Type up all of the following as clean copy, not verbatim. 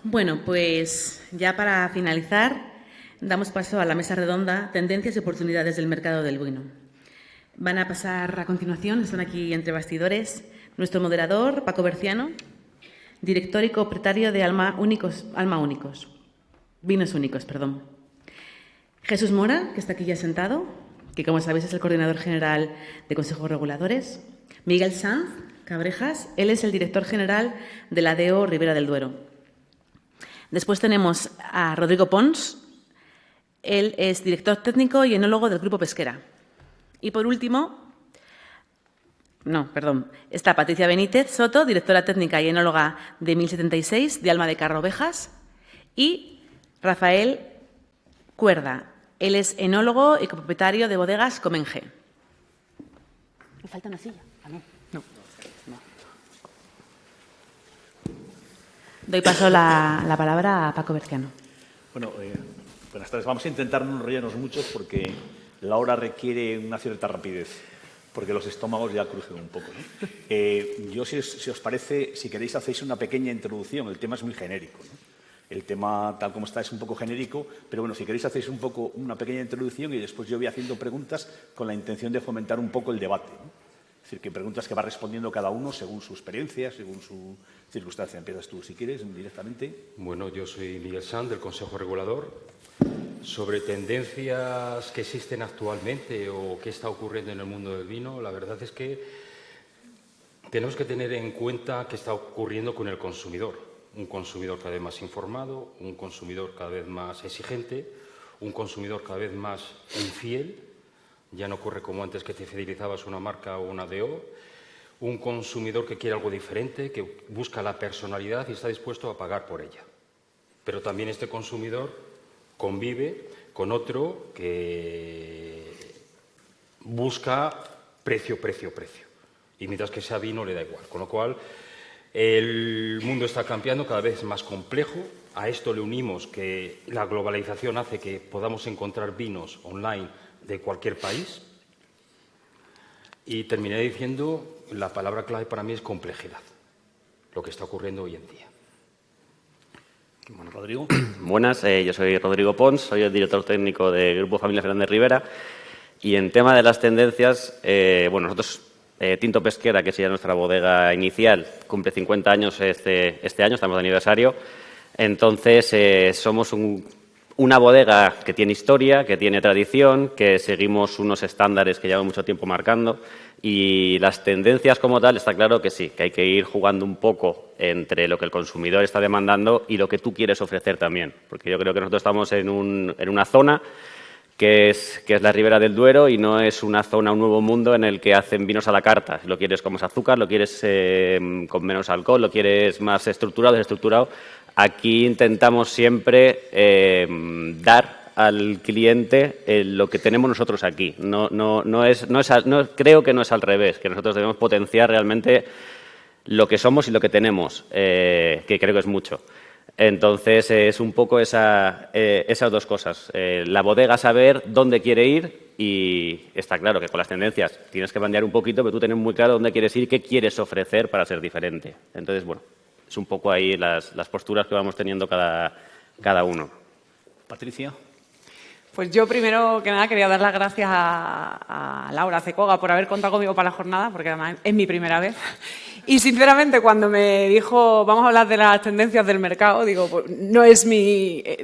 Bueno, pues ya para finalizar, damos paso a la mesa redonda Tendencias y oportunidades del mercado del vino. Van a pasar a continuación, están aquí entre bastidores, nuestro moderador, Paco Berciano, director y copropietario de Vinos Únicos. Jesús Mora, que está aquí ya sentado, que como sabéis es el coordinador general de Consejos Reguladores. Miguel Sanz Cabrejas, él es el director general de la DO Ribera del Duero. Después tenemos a Rodrigo Pons, él es director técnico y enólogo del Grupo Pesquera. Y por último, está Patricia Benítez Soto, directora técnica y enóloga de 1076 de Alma de Carro Ovejas, y Rafael Cuerda, él es enólogo y copropietario de bodegas Comenge. ¿Me falta una silla? No. Doy paso la palabra a Paco Berciano. Bueno, buenas tardes. Vamos a intentar no enrollarnos mucho porque la hora requiere una cierta rapidez, porque los estómagos ya crujen un poco, ¿no? Yo, si os parece, si queréis, hacéis una pequeña introducción. El tema es muy genérico, ¿no? El tema, tal como está, es un poco genérico, pero bueno, si queréis, hacéis una pequeña introducción y después yo voy haciendo preguntas con la intención de fomentar un poco el debate, ¿no? Es decir, que preguntas que va respondiendo cada uno según su experiencia, según su circunstancia. Empiezas tú, si quieres, directamente. Bueno, yo soy Miguel Sanz, del Consejo Regulador. Sobre tendencias que existen actualmente o qué está ocurriendo en el mundo del vino, la verdad es que tenemos que tener en cuenta qué está ocurriendo con el consumidor. Un consumidor cada vez más informado, un consumidor cada vez más exigente, un consumidor cada vez más infiel. Ya no ocurre como antes que te fidelizabas una marca o una DO. Un consumidor que quiere algo diferente, que busca la personalidad y está dispuesto a pagar por ella. Pero también este consumidor convive con otro que busca precio. Y mientras que sea vino le da igual. Con lo cual, el mundo está cambiando, cada vez es más complejo. A esto le unimos que la globalización hace que podamos encontrar vinos online de cualquier país. Y terminé diciendo, la palabra clave para mí es complejidad, lo que está ocurriendo hoy en día. Bueno, Rodrigo. Buenas, yo soy Rodrigo Pons, soy el director técnico del Grupo Familia Fernández Rivera. Y en tema de las tendencias, nosotros, Tinto Pesquera, que sería nuestra bodega inicial, cumple 50 años este año, estamos de aniversario. Entonces, somos una bodega que tiene historia, que tiene tradición, que seguimos unos estándares que llevan mucho tiempo marcando. Y las tendencias como tal, está claro que sí, que hay que ir jugando un poco entre lo que el consumidor está demandando y lo que tú quieres ofrecer también. Porque yo creo que nosotros estamos en una zona que es la Ribera del Duero y no es una zona, un nuevo mundo en el que hacen vinos a la carta. Lo quieres con más azúcar, lo quieres con menos alcohol, lo quieres más estructurado, desestructurado. Aquí intentamos siempre dar al cliente lo que tenemos nosotros aquí. Creo que no es al revés, que nosotros debemos potenciar realmente lo que somos y lo que tenemos, que creo que es mucho. Entonces, es un poco esas dos cosas. La bodega saber dónde quiere ir y está claro que con las tendencias tienes que bandear un poquito, pero tú tienes muy claro dónde quieres ir y qué quieres ofrecer para ser diferente. Entonces, bueno, es un poco ahí las posturas que vamos teniendo cada uno. Patricia. Pues yo, primero que nada, quería dar las gracias a Laura Cecoga por haber contado conmigo para la jornada, porque además es mi primera vez. Y, sinceramente, cuando me dijo vamos a hablar de las tendencias del mercado, digo, pues no es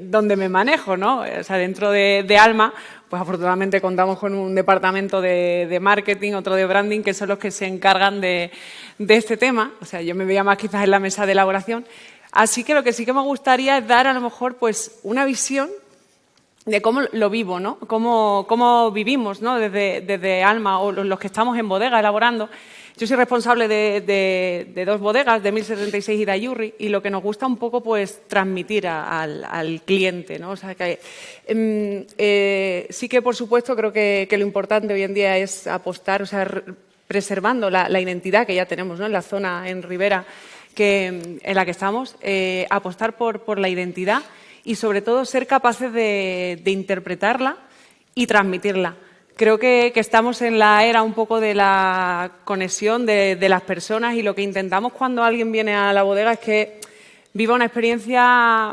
donde me manejo, ¿no? O sea, dentro de Alma, pues afortunadamente contamos con un departamento de marketing, otro de branding, que son los que se encargan de este tema. O sea, yo me veía más quizás en la mesa de elaboración. Así que lo que sí que me gustaría es dar, a lo mejor, pues una visión de cómo lo vivo, ¿no? Cómo vivimos, ¿no? Desde Alma o los que estamos en bodega elaborando. Yo soy responsable de dos bodegas, de 1076 y de Ayurri, y lo que nos gusta un poco, pues, transmitir al cliente, ¿no? O sea, que sí que, por supuesto, creo que lo importante hoy en día es apostar, o sea, preservando la identidad que ya tenemos, ¿no? En la zona, en Ribera, en la que estamos, apostar por la identidad y, sobre todo, ser capaces de interpretarla y transmitirla. Creo que estamos en la era un poco de la conexión de las personas, y lo que intentamos cuando alguien viene a la bodega es que viva una experiencia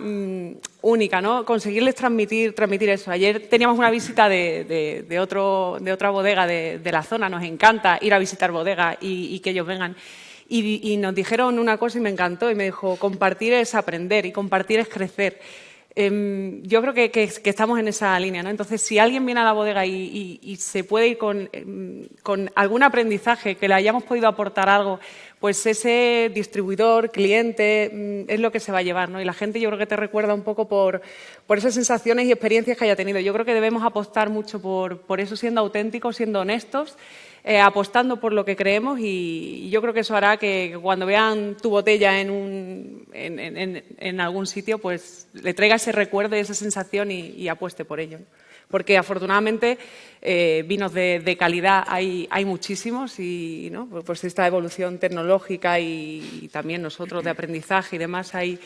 única, ¿no? Conseguirles transmitir eso. Ayer teníamos una visita de otra bodega de la zona. Nos encanta ir a visitar bodegas y que ellos vengan. Y nos dijeron una cosa y me encantó, y me dijo, compartir es aprender y compartir es crecer. Yo creo que estamos en esa línea, ¿no? Entonces, si alguien viene a la bodega y se puede ir con algún aprendizaje, que le hayamos podido aportar algo, pues ese distribuidor, cliente, es lo que se va a llevar, ¿no? Y la gente yo creo que te recuerda un poco por esas sensaciones y experiencias que haya tenido. Yo creo que debemos apostar mucho por eso, siendo auténticos, siendo honestos, apostando por lo que creemos, y yo creo que eso hará que cuando vean tu botella en algún sitio, pues le traiga ese recuerdo y esa sensación y apueste por ello. Porque afortunadamente vinos de calidad hay muchísimos, y ¿no? Pues esta evolución tecnológica y también nosotros de aprendizaje y demás hay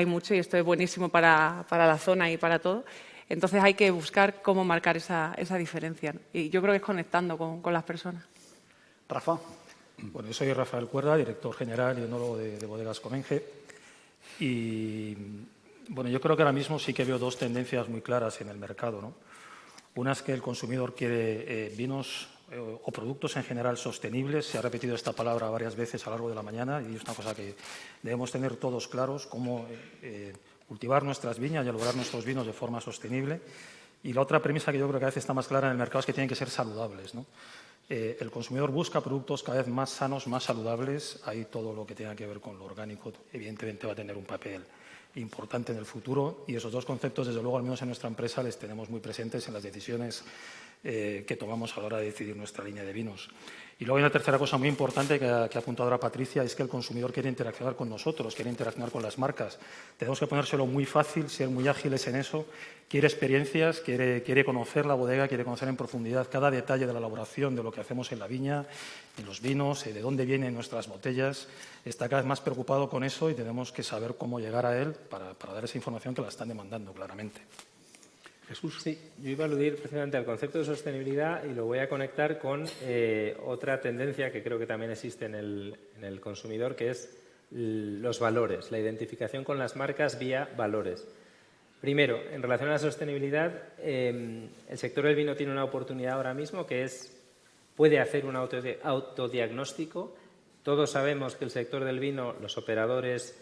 mucho, y esto es buenísimo para la zona y para todo. Entonces hay que buscar cómo marcar esa diferencia, ¿no? Y yo creo que es conectando con las personas. Rafa. Bueno, yo soy Rafael Cuerda, director general y enólogo de Bodegas Comenge. Y bueno, yo creo que ahora mismo sí que veo dos tendencias muy claras en el mercado, ¿no? Una es que el consumidor quiere vinos o productos en general sostenibles. Se ha repetido esta palabra varias veces a lo largo de la mañana, y es una cosa que debemos tener todos claros, cómo cultivar nuestras viñas y elaborar nuestros vinos de forma sostenible. Y la otra premisa que yo creo que a veces está más clara en el mercado es que tienen que ser saludables, ¿no? El consumidor busca productos cada vez más sanos, más saludables. Ahí todo lo que tenga que ver con lo orgánico evidentemente va a tener un papel importante en el futuro, y esos dos conceptos, desde luego, al menos en nuestra empresa, les tenemos muy presentes en las decisiones que tomamos a la hora de decidir nuestra línea de vinos. Y luego hay una tercera cosa muy importante que ha apuntado ahora Patricia, es que el consumidor quiere interaccionar con nosotros, quiere interaccionar con las marcas. Tenemos que ponérselo muy fácil, ser muy ágiles en eso. Quiere experiencias, quiere conocer la bodega, quiere conocer en profundidad cada detalle de la elaboración, de lo que hacemos en la viña, en los vinos, de dónde vienen nuestras botellas. Está cada vez más preocupado con eso, y tenemos que saber cómo llegar a él para dar esa información que la están demandando claramente. Jesús. Sí, yo iba a aludir precisamente al concepto de sostenibilidad, y lo voy a conectar con otra tendencia que creo que también existe en el consumidor, que es los valores, la identificación con las marcas vía valores. Primero, en relación a la sostenibilidad, el sector del vino tiene una oportunidad ahora mismo, que puede hacer un autodiagnóstico. Todos sabemos que el sector del vino, los operadores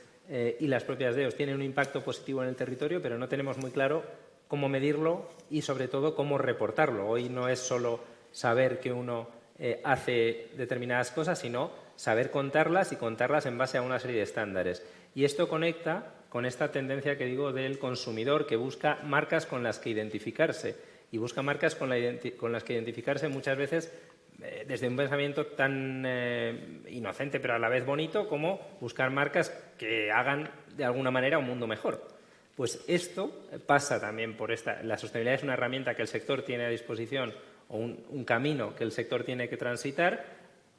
y las propias DEOs tienen un impacto positivo en el territorio, pero no tenemos muy claro cómo medirlo y, sobre todo, cómo reportarlo. Hoy no es solo saber que uno hace determinadas cosas, sino saber contarlas, y contarlas en base a una serie de estándares. Y esto conecta con esta tendencia que digo del consumidor, que busca marcas con las que identificarse, y busca marcas con las que identificarse muchas veces desde un pensamiento tan inocente pero a la vez bonito, como buscar marcas que hagan de alguna manera un mundo mejor. Pues esto pasa también por la sostenibilidad. Es una herramienta que el sector tiene a disposición, o un camino que el sector tiene que transitar.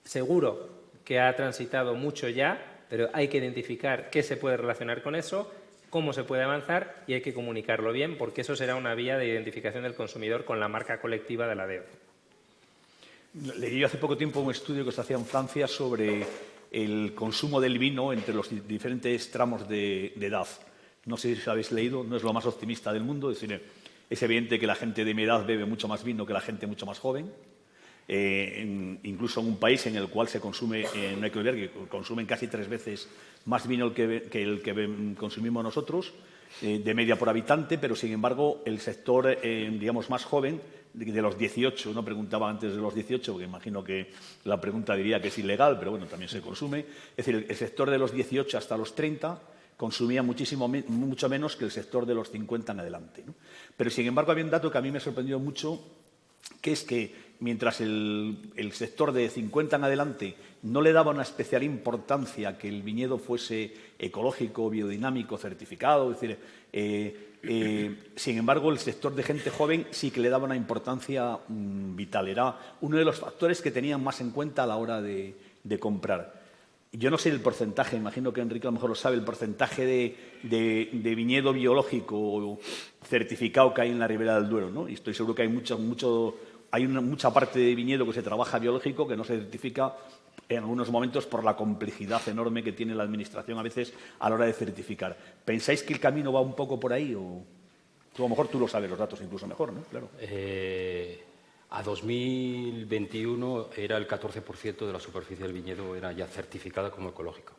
Seguro que ha transitado mucho ya, pero hay que identificar qué se puede relacionar con eso, cómo se puede avanzar, y hay que comunicarlo bien, porque eso será una vía de identificación del consumidor con la marca colectiva de la DEO. Leí hace poco tiempo un estudio que se hacía en Francia sobre el consumo del vino entre los diferentes tramos de edad. No sé si lo habéis leído, no es lo más optimista del mundo. Es decir, es evidente que la gente de mi edad bebe mucho más vino que la gente mucho más joven. Incluso en un país en el cual se consume, no hay que olvidar que consumen casi 3 veces más vino que el que consumimos nosotros, de media por habitante, pero sin embargo el sector, digamos, más joven, de los 18, no preguntaba antes de los 18, porque imagino que la pregunta diría que es ilegal, pero bueno, también se consume. Es decir, el sector de los 18 hasta los 30 consumía mucho menos que el sector de los 50 en adelante, ¿no? Pero, sin embargo, había un dato que a mí me sorprendió mucho, que es que mientras el sector de 50 en adelante no le daba una especial importancia a que el viñedo fuese ecológico, biodinámico, certificado, es decir, sin embargo, el sector de gente joven sí que le daba una importancia vital. Era uno de los factores que tenían más en cuenta a la hora de comprar. Yo no sé el porcentaje, imagino que Enrique a lo mejor lo sabe, el porcentaje de viñedo biológico certificado que hay en la Ribera del Duero, ¿no? Y estoy seguro que hay mucha parte de viñedo que se trabaja biológico, que no se certifica en algunos momentos por la complejidad enorme que tiene la Administración a veces a la hora de certificar. ¿Pensáis que el camino va un poco por ahí? O a lo mejor tú lo sabes los datos incluso mejor, ¿no? Claro. A 2021 era el 14% de la superficie del viñedo era ya certificada como ecológica.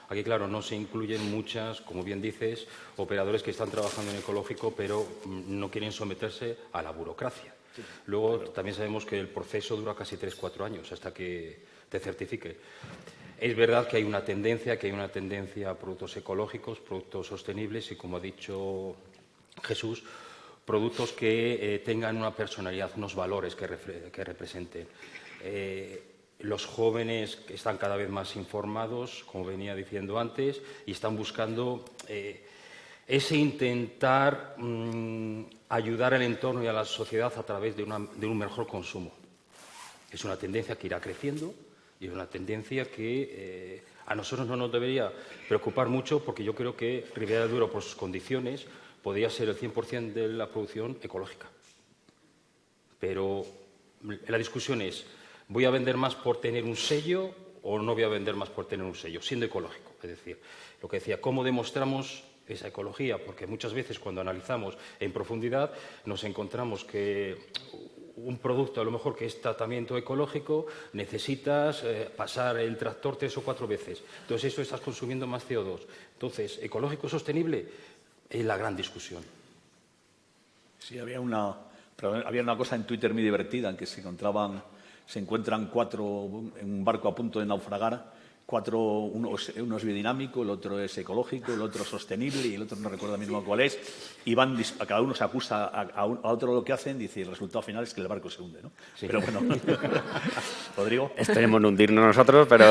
Aquí, claro, no se incluyen muchas, como bien dices, operadores que están trabajando en ecológico, pero no quieren someterse a la burocracia. Sí, luego, claro, también sabemos que el proceso dura casi 3-4 años hasta que te certifique. Es verdad que hay una tendencia a productos ecológicos, productos sostenibles y, como ha dicho Jesús, productos que tengan una personalidad, unos valores que representen. Los jóvenes están cada vez más informados, como venía diciendo antes, y están buscando ese intentar ayudar al entorno y a la sociedad a través de un mejor consumo. Es una tendencia que irá creciendo y es una tendencia que a nosotros no nos debería preocupar mucho, porque yo creo que Ribera del Duero, por sus condiciones, podría ser el 100% de la producción ecológica. Pero la discusión es, ¿voy a vender más por tener un sello o no voy a vender más por tener un sello, siendo ecológico? Es decir, lo que decía, ¿cómo demostramos esa ecología? Porque muchas veces cuando analizamos en profundidad nos encontramos que un producto, a lo mejor que es tratamiento ecológico, necesitas pasar el tractor 3 o 4 veces. Entonces, eso estás consumiendo más CO2. Entonces, ¿ecológico sostenible? Es la gran discusión. Sí, había una cosa en Twitter muy divertida en que se encuentran 4 en un barco a punto de naufragar, 4, uno es biodinámico, el otro es ecológico, el otro sostenible y el otro no recuerdo mismo cuál es, y cada uno se acusa a otro lo que hacen, dice, y el resultado final es que el barco se hunde, ¿no? Sí. Pero bueno, Rodrigo. Esperemos no hundirnos nosotros, pero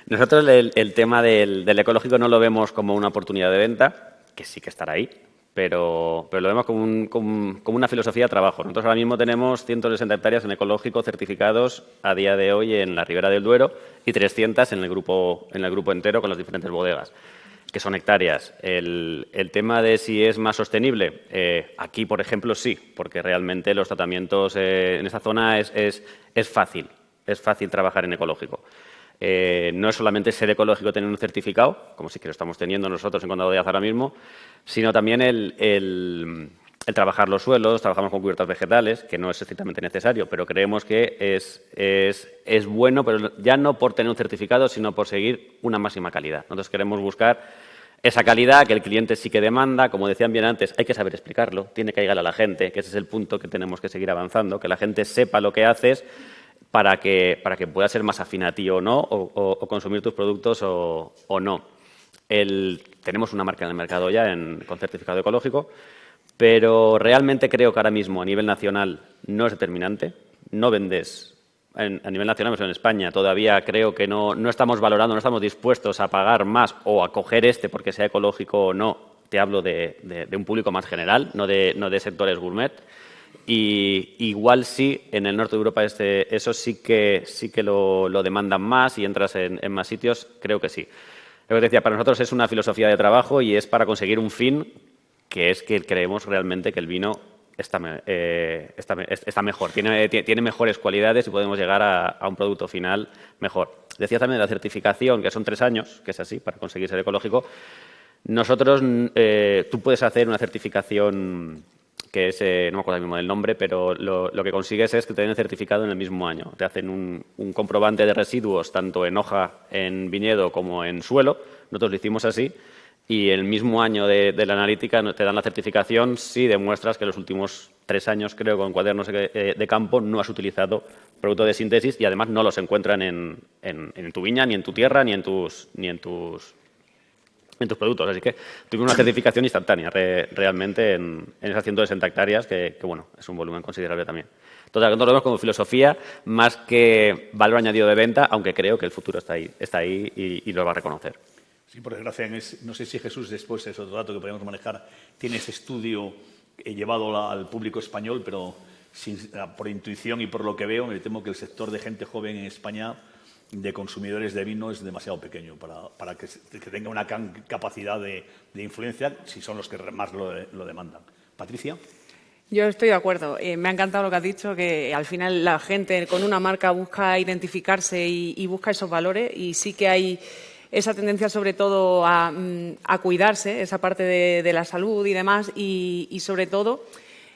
nosotros el tema del ecológico no lo vemos como una oportunidad de venta, que sí que estará ahí, pero lo vemos como una filosofía de trabajo. Nosotros ahora mismo tenemos 160 hectáreas en ecológico certificados a día de hoy en la Ribera del Duero y 300 en el grupo entero con las diferentes bodegas, que son hectáreas. El tema de si es más sostenible, aquí, por ejemplo, sí, porque realmente los tratamientos en esta zona es fácil trabajar en ecológico. No es solamente ser ecológico tener un certificado, como sí que lo estamos teniendo nosotros en Condado de Az ahora mismo, sino también el trabajar los suelos. Trabajamos con cubiertas vegetales, que no es estrictamente necesario, pero creemos que es bueno, pero ya no por tener un certificado, sino por seguir una máxima calidad. Nosotros queremos buscar esa calidad que el cliente sí que demanda. Como decían bien antes, hay que saber explicarlo, tiene que llegar a la gente, que ese es el punto que tenemos que seguir avanzando, que la gente sepa lo que haces, para que pueda ser más afín a ti o no, o consumir tus productos o no. Tenemos una marca en el mercado ya con certificado ecológico, pero realmente creo que ahora mismo a nivel nacional no es determinante. No vendes a nivel nacional, pero en España todavía creo que no estamos valorando, no estamos dispuestos a pagar más o a coger porque sea ecológico o no. Te hablo de un público más general, no de sectores gourmet. Y igual sí, en el norte de Europa eso sí que lo demandan más y entras en más sitios, creo que sí. Lo que te decía, para nosotros es una filosofía de trabajo y es para conseguir un fin, que es que creemos realmente que el vino está mejor, tiene mejores cualidades y podemos llegar a un producto final mejor. Decía también de la certificación, que son 3 años, que es así, para conseguir ser ecológico. Nosotros, tú puedes hacer una certificación que es, no me acuerdo mismo del nombre, pero lo que consigues es que te den el certificado en el mismo año. Te hacen un comprobante de residuos, tanto en hoja, en viñedo, como en suelo. Nosotros lo hicimos así. Y el mismo año de la analítica te dan la certificación si demuestras que en los últimos 3 años, creo, con cuadernos de campo, no has utilizado producto de síntesis y además no los encuentran en tu viña, ni en tu tierra, ni en tus productos. Así que tuvimos una certificación instantánea realmente en esas 160 hectáreas, que bueno, es un volumen considerable también. Entonces, nosotros lo vemos como filosofía más que valor añadido de venta, aunque creo que el futuro está ahí y lo va a reconocer. Sí, por desgracia, no sé si Jesús después es otro dato que podríamos manejar, tiene ese estudio llevado al público español, pero por intuición y por lo que veo, me temo que el sector de gente joven en España de consumidores de vino es demasiado pequeño para que tenga una capacidad de influencia si son los que más lo demandan. Patricia. Yo estoy de acuerdo. Me ha encantado lo que has dicho, que al final la gente con una marca busca identificarse y busca esos valores, y sí que hay esa tendencia sobre todo a cuidarse, esa parte de la salud y demás, y sobre todo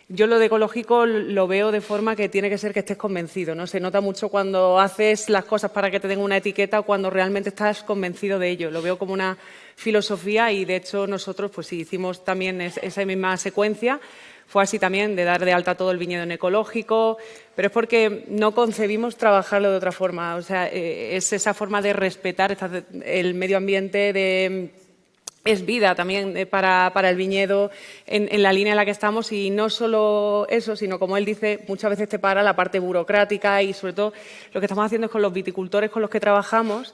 yo lo de ecológico lo veo de forma que tiene que ser que estés convencido, ¿no? Se nota mucho cuando haces las cosas para que te den una etiqueta o cuando realmente estás convencido de ello. Lo veo como una filosofía y, de hecho, nosotros pues sí, hicimos también esa misma secuencia. Fue así también, de dar de alta todo el viñedo en ecológico, pero es porque no concebimos trabajarlo de otra forma. O sea, es esa forma de respetar el medio ambiente, es vida también para el viñedo en la línea en la que estamos, y no solo eso, sino, como él dice, muchas veces te para la parte burocrática, y sobre todo lo que estamos haciendo es con los viticultores con los que trabajamos,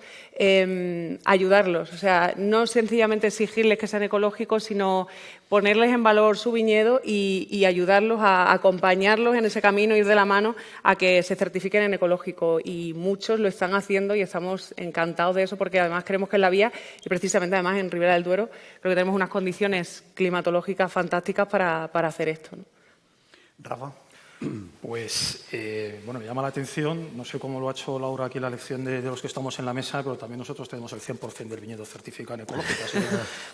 ayudarlos. O sea, no sencillamente exigirles que sean ecológicos, sino ponerles en valor su viñedo y ayudarlos a acompañarlos en ese camino, ir de la mano a que se certifiquen en ecológico. Y muchos lo están haciendo y estamos encantados de eso, porque además creemos que es la vía, y precisamente además en Ribera del Duero creo que tenemos unas condiciones climatológicas fantásticas para hacer esto, ¿no? Rafa. Pues, bueno, me llama la atención, no sé cómo lo ha hecho Laura aquí la elección de los que estamos en la mesa, pero también nosotros tenemos el 100% del viñedo certificado en ecológico, así que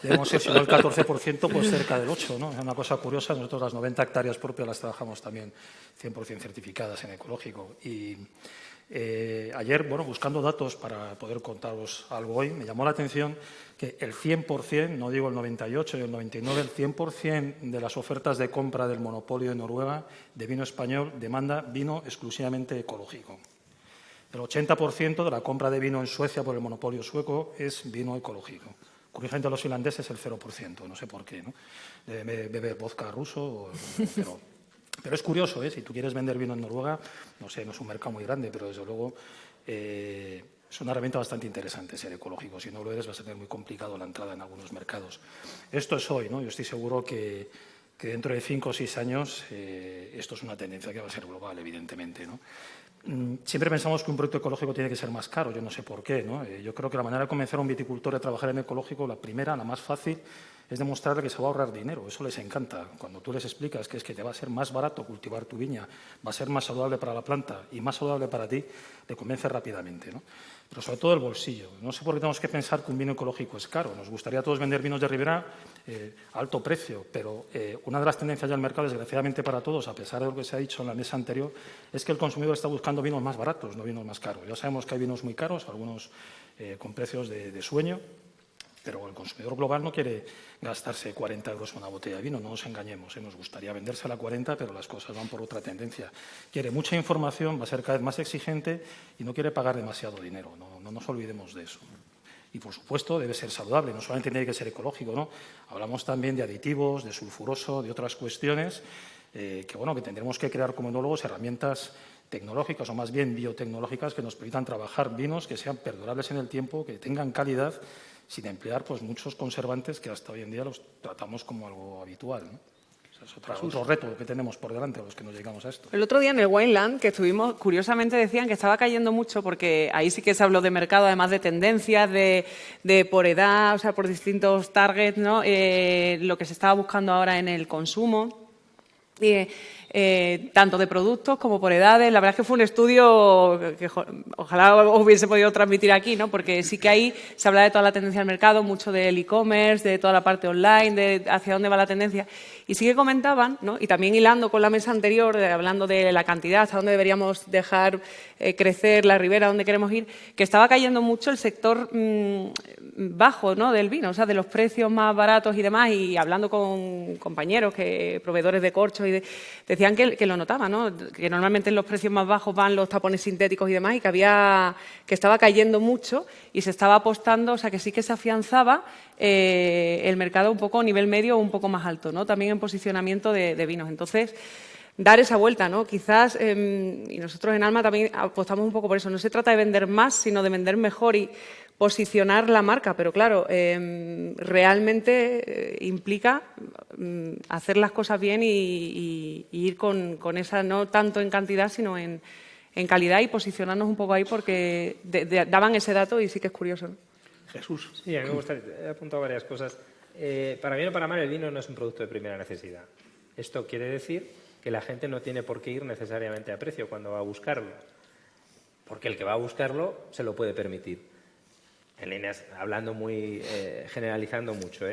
debemos ser, si no el 14%, pues cerca del 8%, ¿no? Es una cosa curiosa, nosotros las 90 hectáreas propias las trabajamos también 100% certificadas en ecológico. Y ayer, bueno, buscando datos para poder contaros algo hoy, me llamó la atención que el 100%, no digo el 98 y el 99, el 100% de las ofertas de compra del monopolio de Noruega de vino español demanda vino exclusivamente ecológico. El 80% de la compra de vino en Suecia por el monopolio sueco es vino ecológico. Curiosamente, a los finlandeses el 0%, no sé por qué, ¿no? Bebe vodka ruso, pero es curioso, ¿eh? Si tú quieres vender vino en Noruega, no sé, no es un mercado muy grande, pero desde luego es una herramienta bastante interesante ser ecológico. Si no lo eres, vas a tener muy complicado la entrada en algunos mercados. Esto es hoy, ¿no? Yo estoy seguro que dentro de 5 o 6 años esto es una tendencia que va a ser global, evidentemente, ¿no? Siempre pensamos que un producto ecológico tiene que ser más caro, yo no sé por qué, ¿no? Yo creo que la manera de convencer a un viticultor de trabajar en ecológico, la primera, la más fácil, es demostrarle que se va a ahorrar dinero. Eso les encanta. Cuando tú les explicas que es que te va a ser más barato cultivar tu viña, va a ser más saludable para la planta y más saludable para ti, te convence rápidamente, ¿no? Pero sobre todo el bolsillo. No sé por qué tenemos que pensar que un vino ecológico es caro. Nos gustaría a todos vender vinos de Ribera a alto precio, pero una de las tendencias del mercado, desgraciadamente para todos, a pesar de lo que se ha dicho en la mesa anterior, es que el consumidor está buscando vinos más baratos, no vinos más caros. Ya sabemos que hay vinos muy caros, algunos con precios de sueño, pero el consumidor global no quiere gastarse 40 euros en una botella de vino, no nos engañemos, nos gustaría vendérsela a 40, pero las cosas van por otra tendencia. Quiere mucha información, va a ser cada vez más exigente y no quiere pagar demasiado dinero, no nos olvidemos de eso. Y, por supuesto, debe ser saludable, no solamente tiene que ser ecológico, ¿no? Hablamos también de aditivos, de sulfuroso, de otras cuestiones que tendremos que crear como enólogos herramientas tecnológicas, o más bien biotecnológicas, que nos permitan trabajar vinos que sean perdurables en el tiempo, que tengan calidad, sin emplear pues muchos conservantes que hasta hoy en día los tratamos como algo habitual, ¿no? O sea, es otro reto que tenemos por delante a los que nos llegamos a esto. El otro día en el Wineland que estuvimos, curiosamente decían que estaba cayendo mucho, porque ahí sí que se habló de mercado, además de tendencias, de por edad, o sea, por distintos targets, ¿no? Lo que se estaba buscando ahora en el consumo. Tanto de productos como por edades. La verdad es que fue un estudio que ojalá hubiese podido transmitir aquí, ¿no? Porque sí que ahí se habla de toda la tendencia del mercado, mucho del e-commerce, de toda la parte online, de hacia dónde va la tendencia. Y sí que comentaban, ¿no? Y también hilando con la mesa anterior, hablando de la cantidad, hasta dónde deberíamos dejar crecer la ribera, dónde queremos ir, que estaba cayendo mucho el sector bajo, ¿no? Del vino, o sea, de los precios más baratos y demás, y hablando con compañeros, proveedores de corchos, decían que lo notaban, ¿no? Que normalmente en los precios más bajos van los tapones sintéticos y demás, y que estaba cayendo mucho y se estaba apostando, o sea, que sí que se afianzaba el mercado un poco a nivel medio o un poco más alto, ¿no? También en posicionamiento de vinos. Entonces, dar esa vuelta, ¿no? Quizás, y nosotros en Alma también apostamos un poco por eso, no se trata de vender más, sino de vender mejor y posicionar la marca, pero claro, realmente implica hacer las cosas bien y ir con esa, no tanto en cantidad, sino en calidad, y posicionarnos un poco ahí, porque daban ese dato y sí que es curioso, ¿no? Jesús. Sí, a mí me gustaría, he apuntado varias cosas. Para bien o para mal, el vino no es un producto de primera necesidad. Esto quiere decir que la gente no tiene por qué ir necesariamente a precio cuando va a buscarlo, porque el que va a buscarlo se lo puede permitir. En líneas, hablando generalizando mucho,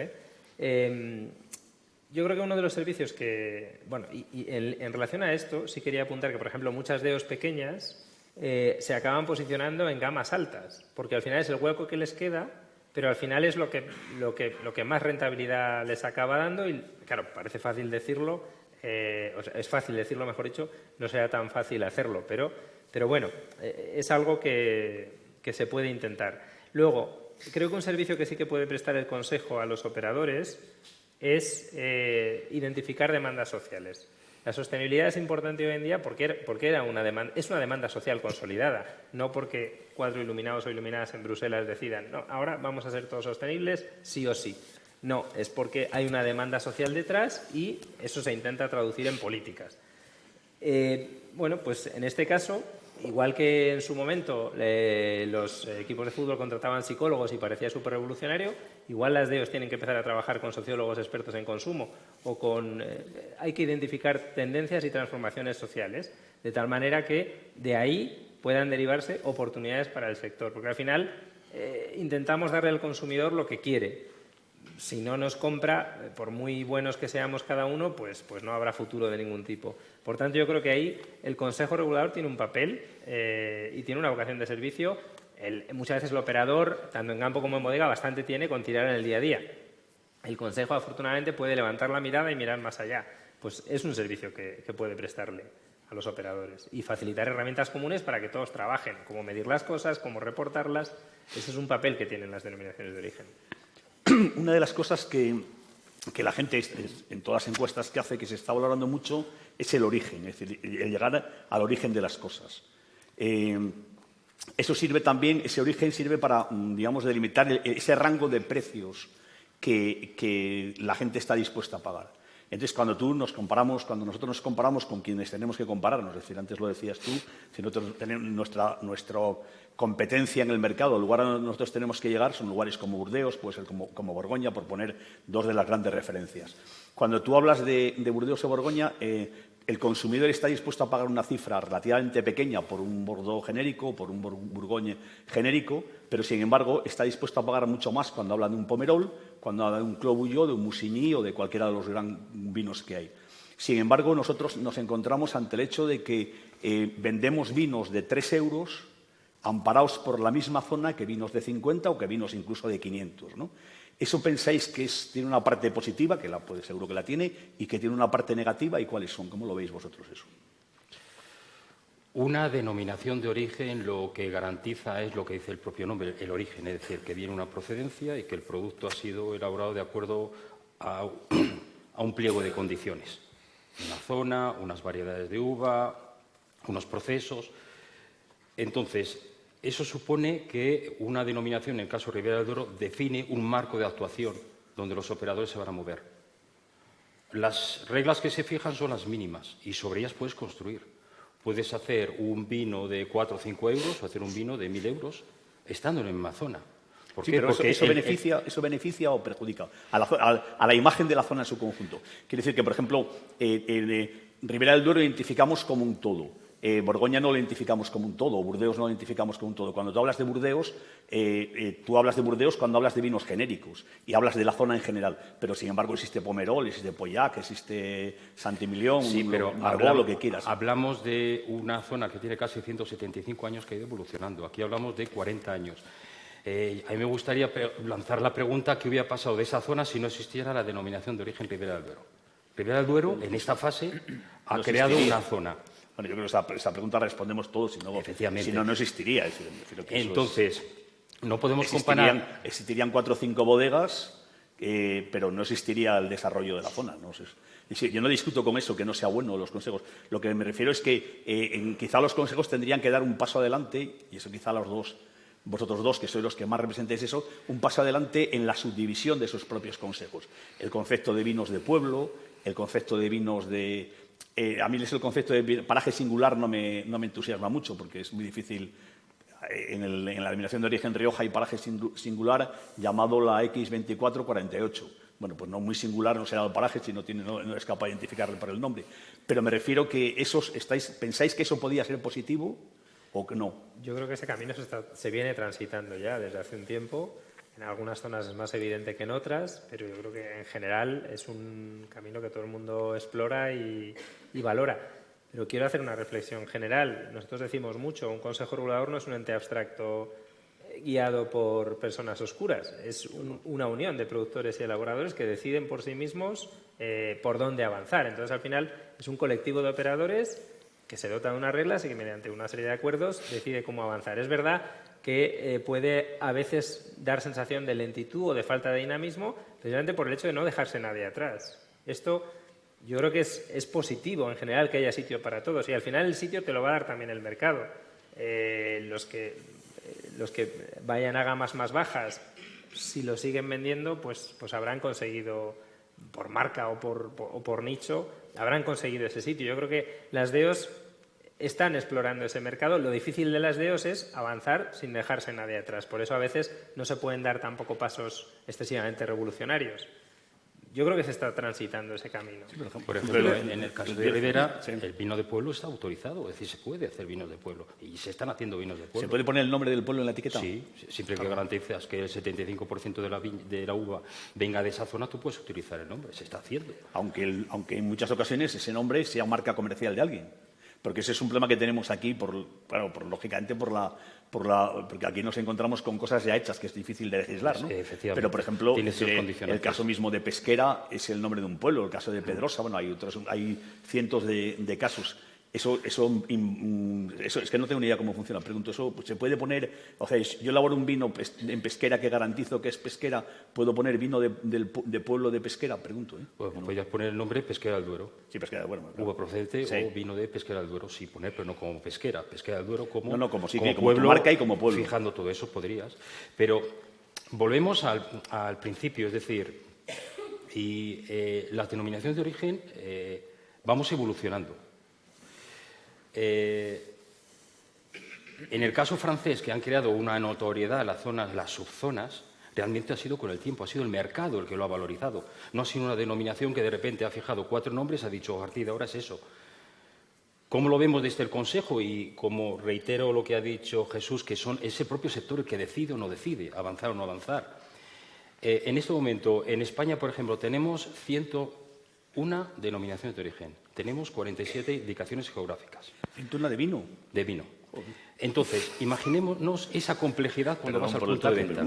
yo creo que uno de los servicios que, bueno, en relación a esto sí quería apuntar que, por ejemplo, muchas DEOs pequeñas se acaban posicionando en gamas altas, porque al final es el hueco que les queda, pero al final es lo que más rentabilidad les acaba dando y, claro, parece fácil decirlo, o sea, es fácil decirlo, mejor dicho, no sea tan fácil hacerlo, pero bueno, es algo que se puede intentar. Luego, creo que un servicio que sí que puede prestar el consejo a los operadores es identificar demandas sociales. La sostenibilidad es importante hoy en día porque es una demanda social consolidada, no porque 4 iluminados o iluminadas en Bruselas decidan, no, ahora vamos a ser todos sostenibles sí o sí. No, es porque hay una demanda social detrás y eso se intenta traducir en políticas. Bueno, pues en este caso, igual que en su momento los equipos de fútbol contrataban psicólogos y parecía súper revolucionario, igual las DEOs tienen que empezar a trabajar con sociólogos expertos en consumo o hay que identificar tendencias y transformaciones sociales, de tal manera que de ahí puedan derivarse oportunidades para el sector, porque al final intentamos darle al consumidor lo que quiere. Si no nos compra, por muy buenos que seamos cada uno, pues no habrá futuro de ningún tipo. Por tanto, yo creo que ahí el Consejo Regulador tiene un papel y tiene una vocación de servicio. Muchas veces el operador, tanto en campo como en bodega, bastante tiene con tirar en el día a día. El Consejo, afortunadamente, puede levantar la mirada y mirar más allá. Pues es un servicio que puede prestarle a los operadores y facilitar herramientas comunes para que todos trabajen, cómo medir las cosas, cómo reportarlas. Ese es un papel que tienen las denominaciones de origen. Una de las cosas que la gente, en todas las encuestas que hace, que se está valorando mucho, es el origen, es decir, el llegar al origen de las cosas. Eso sirve también, ese origen sirve para, digamos, delimitar ese rango de precios que la gente está dispuesta a pagar. Entonces, cuando nosotros nos comparamos con quienes tenemos que compararnos, es decir, antes lo decías tú, si nosotros tenemos nuestra competencia en el mercado, el lugar donde nosotros tenemos que llegar son lugares como Burdeos, puede ser como Borgoña, por poner dos de las grandes referencias. Cuando tú hablas de Burdeos o Borgoña, el consumidor está dispuesto a pagar una cifra relativamente pequeña por un Bordeaux genérico, por un Bourgogne genérico, pero sin embargo está dispuesto a pagar mucho más cuando habla de un Pomerol, cuando habla de un Clos Vougeot, de un Musigny o de cualquiera de los grandes vinos que hay. Sin embargo, nosotros nos encontramos ante el hecho de que vendemos vinos de 3 euros amparados por la misma zona que vinos de 50 o que vinos incluso de 500, ¿no? ¿Eso pensáis que tiene una parte positiva, que seguro que la tiene, y que tiene una parte negativa? ¿Y cuáles son? ¿Cómo lo veis vosotros eso? Una denominación de origen lo que garantiza es lo que dice el propio nombre, el origen, es decir, que viene una procedencia y que el producto ha sido elaborado de acuerdo a un pliego de condiciones. Una zona, unas variedades de uva, unos procesos. Entonces, eso supone que una denominación, en el caso Ribera del Duero, define un marco de actuación donde los operadores se van a mover. Las reglas que se fijan son las mínimas y sobre ellas puedes construir. Puedes hacer un vino de 4 o 5 euros o hacer un vino de 1.000 euros estando en la misma zona. ¿Por qué? Pero Porque ¿eso beneficia o perjudica a la imagen de la zona en su conjunto? Quiere decir que, por ejemplo, Ribera del Duero identificamos como un todo. Borgoña no lo identificamos como un todo, Burdeos no lo identificamos como un todo. Cuando tú hablas de Burdeos, tú hablas de Burdeos cuando hablas de vinos genéricos y hablas de la zona en general. Pero, sin embargo, existe Pomerol, existe Pauillac, existe Saint-Emilion, sí, pero lo que quieras. Hablamos de una zona que tiene casi 175 años que ha ido evolucionando. Aquí hablamos de 40 años. A mí me gustaría lanzar la pregunta qué hubiera pasado de esa zona si no existiera la denominación de origen Ribera del Duero. Ribera del Duero, en esta fase, ha creado una zona. Bueno, yo creo que esa pregunta respondemos todos, si no, no existiría. Entonces, no podemos comparar. Existirían 4 o 5 bodegas, pero no existiría el desarrollo de la zona, ¿no? Yo no discuto con eso, que no sea bueno los consejos. Lo que me refiero es que quizá los consejos tendrían que dar un paso adelante, y eso quizá vosotros dos, que sois los que más representáis eso, un paso adelante en la subdivisión de esos propios consejos. El concepto de vinos de pueblo, el concepto de vinos de... a mí el concepto de paraje singular no me entusiasma mucho porque es muy difícil. En la denominación de origen Rioja hay paraje singular llamado la X2448. bueno, pues no muy singular, no será el paraje, si no es capaz de identificarle por el nombre. Pero me refiero que ¿pensáis que eso podía ser positivo o que no? Yo creo que ese camino se viene transitando ya desde hace un tiempo. En algunas zonas es más evidente que en otras, pero yo creo que en general es un camino que todo el mundo explora y valora. Pero quiero hacer una reflexión general. Nosotros decimos mucho, un consejo regulador no es un ente abstracto guiado por personas oscuras. Es una unión de productores y elaboradores que deciden por sí mismos por dónde avanzar. Entonces, al final, es un colectivo de operadores que se dota de unas reglas y que mediante una serie de acuerdos decide cómo avanzar. Es verdad que puede a veces dar sensación de lentitud o de falta de dinamismo, precisamente por el hecho de no dejarse nadie atrás. Esto yo creo que es positivo en general que haya sitio para todos y al final el sitio te lo va a dar también el mercado. Los que vayan a gamas más bajas, si lo siguen vendiendo, pues habrán conseguido, por marca o por nicho, habrán conseguido ese sitio. Yo creo que las DEOs están explorando ese mercado. Lo difícil de las DEOs es avanzar sin dejarse nadie atrás. Por eso a veces no se pueden dar tampoco pasos excesivamente revolucionarios. Yo creo que se está transitando ese camino. Sí, por ejemplo, en el caso de Ribera, el vino de pueblo está autorizado, es decir, se puede hacer vinos de pueblo y se están haciendo vinos de pueblo. ¿Se puede poner el nombre del pueblo en la etiqueta? Sí, siempre que garantizas que el 75% de la uva venga de esa zona, tú puedes utilizar el nombre, se está haciendo. Aunque en muchas ocasiones ese nombre sea marca comercial de alguien. Porque ese es un problema que tenemos aquí, lógicamente, porque aquí nos encontramos con cosas ya hechas, que es difícil de legislar, ¿no? Efectivamente. Pero, por ejemplo, el caso mismo de Pesquera es el nombre de un pueblo, el caso de Pedrosa, bueno, hay cientos de casos. Eso es que no tengo ni idea cómo funciona. Pregunto, ¿eso se puede poner? O sea, yo elaboro un vino en Pesquera que garantizo que es Pesquera. ¿Puedo poner vino de pueblo de Pesquera? Pregunto. Pues podrías poner el nombre Pesquera del Duero. Sí, Pesquera del Duero. Uva procedente o vino de Pesquera del Duero, sí, poner, pero no como Pesquera. Pesquera del Duero como pueblo, marca y como pueblo. Fijando todo eso podrías. Pero volvemos al principio, es decir, las denominaciones de origen vamos evolucionando. En el caso francés, que han creado una notoriedad las subzonas, realmente ha sido con el tiempo, ha sido el mercado el que lo ha valorizado. No ha sido una denominación que de repente ha fijado 4 nombres, ha dicho, a partir de ahora es eso. ¿Cómo lo vemos desde el Consejo? Y como reitero lo que ha dicho Jesús, que son ese propio sector el que decide o no decide, avanzar o no avanzar. En este momento, en España, por ejemplo, tenemos 101 denominaciones de origen. Tenemos 47 indicaciones geográficas. ¿101 de vino? De vino. Entonces, imaginémonos esa complejidad cuando vas al punto de venta.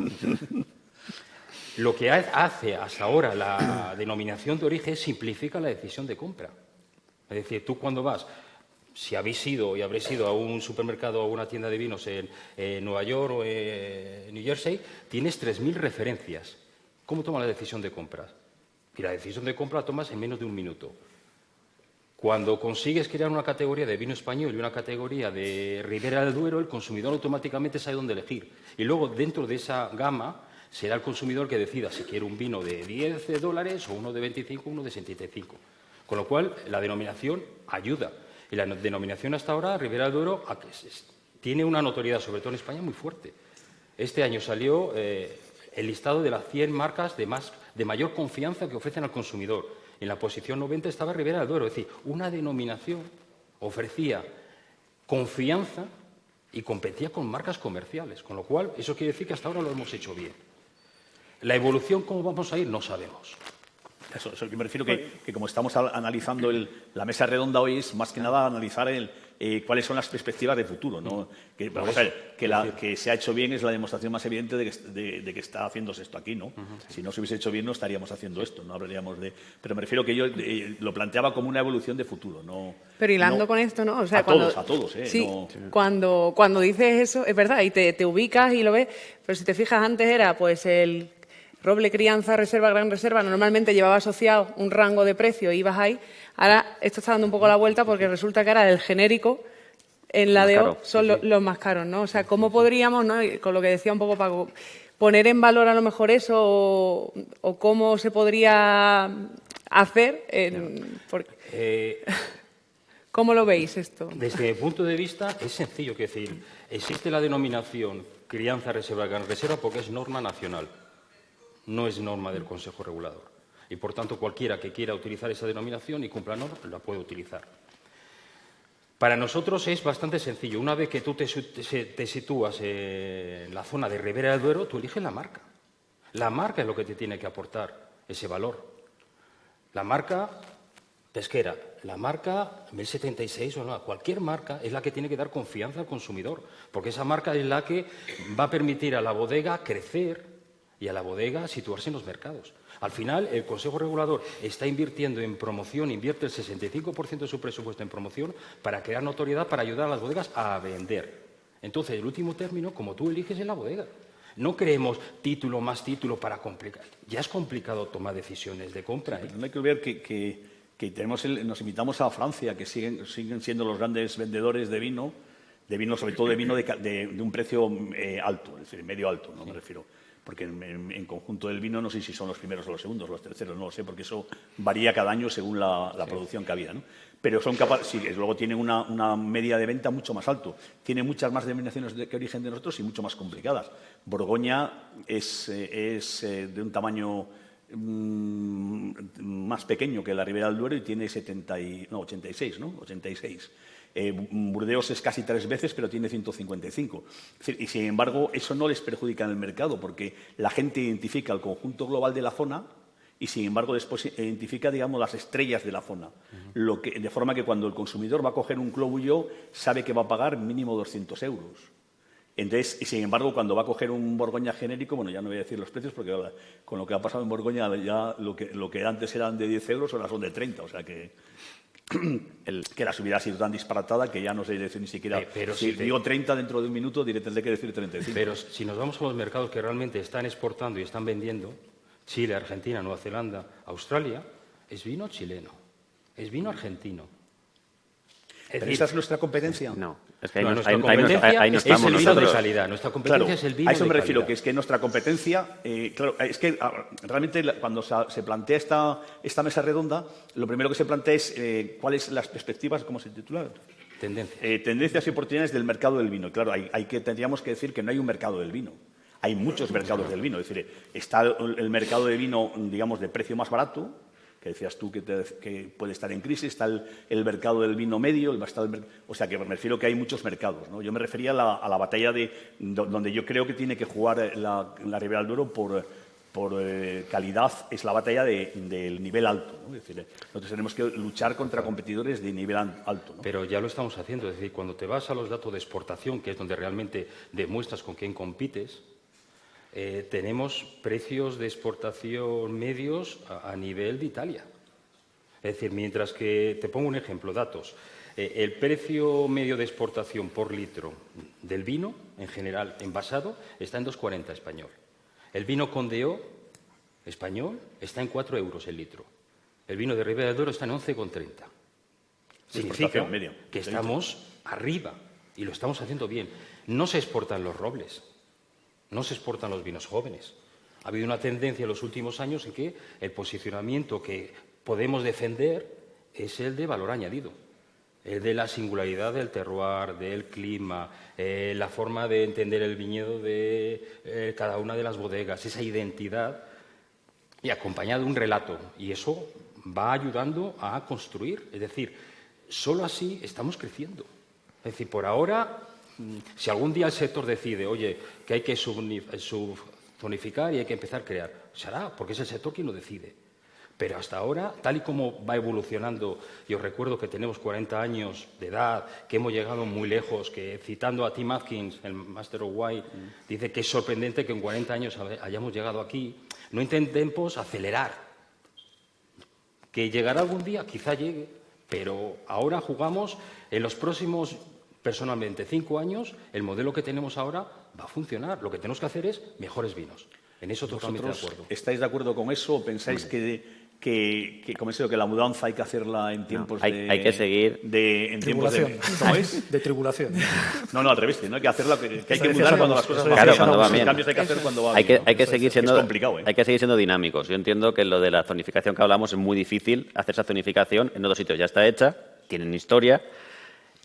Lo que hace hasta ahora la denominación de origen simplifica la decisión de compra. Es decir, tú cuando vas, si habéis ido y habréis ido a un supermercado o a una tienda de vinos en Nueva York o en New Jersey, tienes 3.000 referencias. ¿Cómo tomas la decisión de compra? Y la decisión de compra la tomas en menos de un minuto. Cuando consigues crear una categoría de vino español y una categoría de Ribera del Duero, el consumidor automáticamente sabe dónde elegir. Y luego, dentro de esa gama, será el consumidor que decida si quiere un vino de $10 o uno de 25 o uno de 75. Con lo cual, la denominación ayuda. Y la denominación hasta ahora, Ribera del Duero, tiene una notoriedad, sobre todo en España, muy fuerte. Este año salió el listado de las 100 marcas de mayor confianza que ofrecen al consumidor. En la posición 90 estaba Ribera del Duero. Es decir, una denominación ofrecía confianza y competía con marcas comerciales. Con lo cual, eso quiere decir que hasta ahora lo hemos hecho bien. La evolución, ¿cómo vamos a ir? No sabemos. Eso que me refiero que como estamos analizando la mesa redonda hoy, es más que nada analizar cuáles son las perspectivas de futuro, ¿no? Que se ha hecho bien es la demostración más evidente de que está haciéndose esto aquí, ¿no? Si no se hubiese hecho bien no estaríamos haciendo esto, no hablaríamos de... Pero me refiero que yo lo planteaba como una evolución de futuro, ¿no? Pero hilando con esto, ¿no? O sea, a todos, ¿eh? Sí, no... cuando dices eso, es verdad, y te ubicas y lo ves, pero si te fijas, antes era pues el roble, crianza, reserva, gran reserva, normalmente llevaba asociado un rango de precio y ibas ahí. Ahora esto está dando un poco la vuelta porque resulta que ahora el genérico en la DEO son los más caros, ¿no? O sea, ¿cómo podríamos, ¿no? Con lo que decía un poco Paco, poner en valor a lo mejor eso o cómo se podría hacer? ¿Cómo lo veis esto? Desde mi punto de vista es sencillo, que decir, existe la denominación crianza, reserva, gran reserva porque es norma nacional. No es norma del Consejo Regulador. y, por tanto, cualquiera que quiera utilizar esa denominación y cumpla la norma la puede utilizar. Para nosotros es bastante sencillo. Una vez que tú te sitúas en la zona de Ribera del Duero, tú eliges la marca. La marca es lo que te tiene que aportar ese valor. La marca pesquera, la marca 1076 o no, cualquier marca es la que tiene que dar confianza al consumidor, porque esa marca es la que va a permitir a la bodega crecer y a la bodega situarse en los mercados. Al final, el Consejo Regulador está invirtiendo en promoción, invierte el 65% de su presupuesto en promoción para crear notoriedad, para ayudar a las bodegas a vender. Entonces, el último término, como tú eliges, es la bodega. No creemos título más título para complicar. Ya es complicado tomar decisiones de compra. No hay que olvidar que nos invitamos a Francia, que siguen siendo los grandes vendedores de vino, sobre todo de vino de un precio alto, es decir, medio alto, no me refiero. Porque en conjunto del vino no sé si son los primeros o los segundos, los terceros, no lo sé, porque eso varía cada año según la producción que había, ¿no? Pero son capaces, sí, luego tienen una media de venta mucho más alto. Tiene muchas más denominaciones que origen de nosotros y mucho más complicadas. Borgoña es de un tamaño más pequeño que la Ribera del Duero y tiene 86, ¿no? 86. Burdeos es casi 3 veces, pero tiene 155. Es decir, y sin embargo, eso no les perjudica en el mercado, porque la gente identifica el conjunto global de la zona y, sin embargo, después identifica, digamos, las estrellas de la zona. De forma que cuando el consumidor va a coger un Clobullo, sabe que va a pagar mínimo 200 euros. Entonces, y sin embargo, cuando va a coger un Borgoña genérico, bueno, ya no voy a decir los precios, porque con lo que ha pasado en Borgoña, ya lo que antes eran de 10 euros, ahora son de 30, o sea que la subida ha sido tan disparatada que ya no sé decir ni siquiera. Pero si digo 30 dentro de un minuto, tendré que decir 35. Pero si nos vamos a los mercados que realmente están exportando y están vendiendo, Chile, Argentina, Nueva Zelanda, Australia, es vino chileno, es vino argentino. ¿Pero esa es nuestra competencia? No, es que ahí nuestra no competencia estamos es el vino nosotros. de calidad. Nuestra competencia Claro, es el vino a eso de me refiero, calidad. que es que nuestra competencia, claro, es que realmente cuando se plantea esta mesa redonda, lo primero que se plantea es cuáles las perspectivas, ¿cómo se titula? Tendencias y oportunidades del mercado del vino. Claro, tendríamos que decir que no hay un mercado del vino. Hay muchos mercados del vino. Es decir, está el mercado de vino, digamos, de precio más barato, que decías tú que puede estar en crisis, está el mercado del vino medio, o sea, que me refiero que hay muchos mercados, ¿no? Yo me refería a la batalla donde yo creo que tiene que jugar la Ribera del Duero por calidad, es la batalla del nivel alto, ¿no? Es decir, nosotros tenemos que luchar contra competidores de nivel alto, ¿no? Pero ya lo estamos haciendo, es decir, cuando te vas a los datos de exportación, que es donde realmente demuestras con quién compites, tenemos precios de exportación medios a nivel de Italia. Es decir, mientras que, te pongo un ejemplo, datos, el precio medio de exportación por litro del vino, en general, envasado, está en 2,40 español. El vino Condeo español está en 4 euros el litro. El vino de Ribera del Duero está en 11,30. Significa que estamos arriba y lo estamos haciendo bien. No se exportan los robles. No se exportan los vinos jóvenes. Ha habido una tendencia en los últimos años en que el posicionamiento que podemos defender es el de valor añadido, el de la singularidad del terroir, del clima, la forma de entender el viñedo de cada una de las bodegas, esa identidad y acompañado de un relato. Y eso va ayudando a construir. Es decir, solo así estamos creciendo. Es decir, por ahora, si algún día el sector decide, oye, que hay que subzonificar y hay que empezar a crear, se hará, porque es el sector quien lo decide. Pero hasta ahora, tal y como va evolucionando, y os recuerdo que tenemos 40 años de edad, que hemos llegado muy lejos, que citando a Tim Atkins, el Master of Wine, dice que es sorprendente que en 40 años hayamos llegado aquí. No intentemos acelerar. Que llegará algún día, quizá llegue, pero ahora jugamos en los próximos, personalmente, 5 años, el modelo que tenemos ahora va a funcionar. Lo que tenemos que hacer es mejores vinos. En eso totalmente de acuerdo. ¿Estáis de acuerdo con eso o pensáis que la mudanza hay que hacerla en tiempos hay que seguir en tribulación? ¿Cómo es? De tribulación. No, al revés, no hay que hacerla, que hay que mudar cuando las cosas van Claro, bien. cuando va Los bien. cambios hay que hacer cuando va Hay bien. que seguir siendo, es complicado, ¿eh? hay que seguir siendo dinámicos. Yo entiendo que lo de la zonificación que hablamos es muy difícil hacer esa zonificación en otros sitios. Ya está hecha, tienen historia.